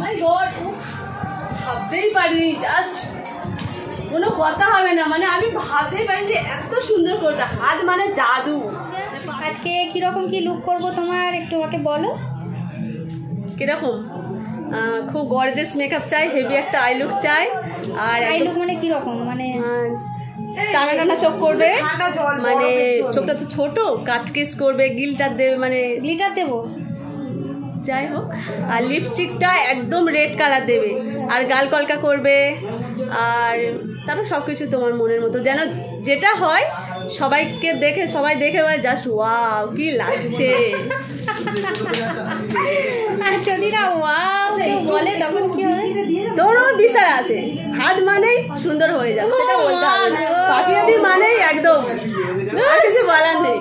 মাই god, ভাবতেই পারিনি, just কোনো কথা হবে না, মানে আমি ভাবতেই পারি যে এত সুন্দর কোটা, হাত মানে জাদু। আজকে কিরকম কি লুক করব তোমার একটু আমাকে বলো। কিরকম? খুব গর্জিয়াস মেকআপ চাই, হেভি একটা আই লুক চাই। আর আই লুক মানে কিরকম? মানে টানা টানা চোখ করবে, মানে চোখটা তো ছোট, কাটকেস করবে, গিলটার দেবে, মানে গ্লিটার দেবো, যাই হোক। আর লিপস্টিকটা একদম রেড কালার দেবে, আর গাল কলকা করবে, আর তারপর সব কিছু তোমার মনের মতো, যেন যেটা হয় সবাইকে দেখে, সবাই দেখে বলে জাস্ট ওয়াও কি লাগছে। আর যদি না ওয়াও বলে তখন কি হয়? তোর বিশ্বাস আছে, হাত মানেই সুন্দর হয়ে যাবে, সেটা বলতে হবে। পাখিরাদি মানেই একদম, আর কিছু বলার নেই।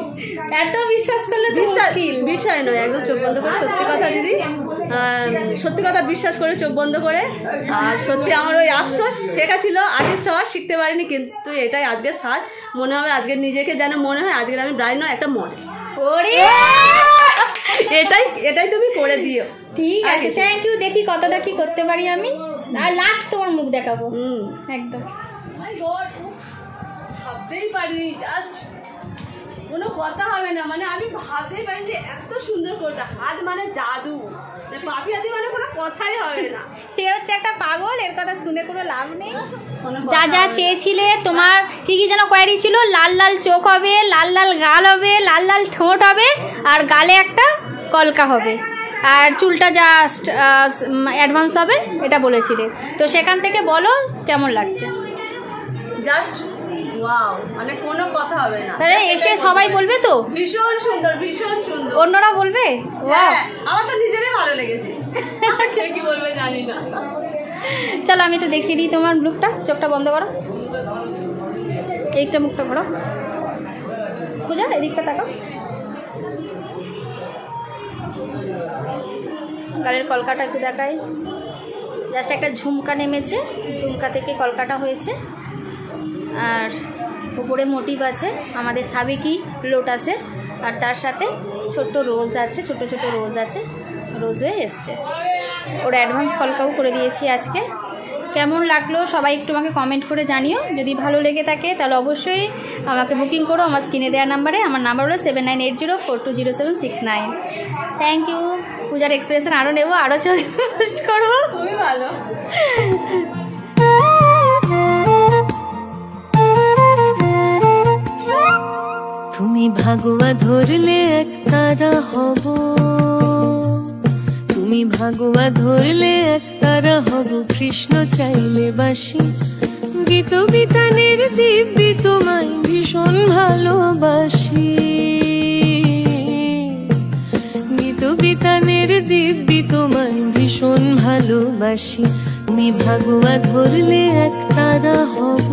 এত বিশ্বাস করলে বিষয় নয়, একদম চোখ বন্ধ করে সত্যি কথা দিদি, সত্যি কথা বিশ্বাস করে চোখ বন্ধ করে। আর সত্যি আমার ওই আফসোস, শেখা ছিল আর্টিস্ট হওয়ার, শিখতে পারিনি, কিন্তু এটাই আজকের সাজ। মনে হবে আজকে নিজেকে যেন মনে হয় আজকের আমি ব্রাইড নয়, একটা মডেল। ওরে এটাই তুমি করে দিও। ঠিক আছে, থ্যাংক ইউ। দেখি কতটা কি করতে পারি আমি, আর লাস্ট তোমার মুখ দেখাবো একদম। ভাবতেই পারিনি, জাস্ট কোনো কথা হবে না, মানে আমি ভাবতেই পারি যে এত সুন্দর কোটা, হাত মানে জাদু, পাপিয়াদি মানে কোনো কথাই হবে না। এ হচ্ছে একটা পাগল, এর কথা শুনে কোনো লাভ নেই। যা যা চেয়েছিলে তোমার, কি কি যেন কোয়ারি ছিল, লাল লাল চোখ হবে, লাল লাল গাল হবে, লাল লাল ঠোঁট হবে, আর গালে একটা কলকা হবে, আর চুলটা জাস্ট অ্যাডভান্স হবে, এটা বলেছিলে। তো সেখান থেকে বলো কেমন লাগছে। জাস্ট ওয়াও, মানে কোনো কথা হবে না। তাহলে এসে সবাই বলবে তো ভীষণ সুন্দর, ভীষণ সুন্দর। অন্যরা বলবে ওয়াও, আমার তো নিজেরই ভালো লেগেছে, কে কি বলবে জানি না। চলো আমি একটু দেখিয়ে দিই তোমার লুকটা। চোখটা বন্ধ করো, এইটা মুখটা ঘোরো, পূজা এদিকটা তাকাও, গালের কলকাটা একটু দেখাই। জাস্ট একটা ঝুমকা নেমেছে, ঝুমকা থেকে কলকাটা হয়েছে, আর উপরে মোটিভ আছে আমাদের সাবেকি লোটাসের, আর তার সাথে ছোট্ট রোজ আছে, ছোট ছোট রোজ আছে, রোজ হয়ে এসছে। ওর অ্যাডভান্স কলকাও করে দিয়েছি আজকে। কেমন লাগলো সবাই একটু আমাকে কমেন্ট করে জানিও। যদি ভালো লেগে থাকে তাহলে অবশ্যই আমাকে বুকিং করো আমার স্ক্রিনে দেওয়া নাম্বারে। আমার নাম্বার হলো 7980420769। Thank you. পূজার এক্সপ্রেশন আরও নেবো, আরও পোস্ট করবো। খুবই ভালো। তুমি ভাগুয়া ধরলে এক তারা হব, তুমি ভাগুয়া ধরলে এক তারা হব, কৃষ্ণ চাইলে বাসি, গীত বিতানের দিব্যি তোমায় ভীষণ ভালোবাসি, গীত বিতানের দিব্যি তোমায় ভীষণ ভালোবাসি, তুমি ভাগুয়া ধরলে এক তারা হব।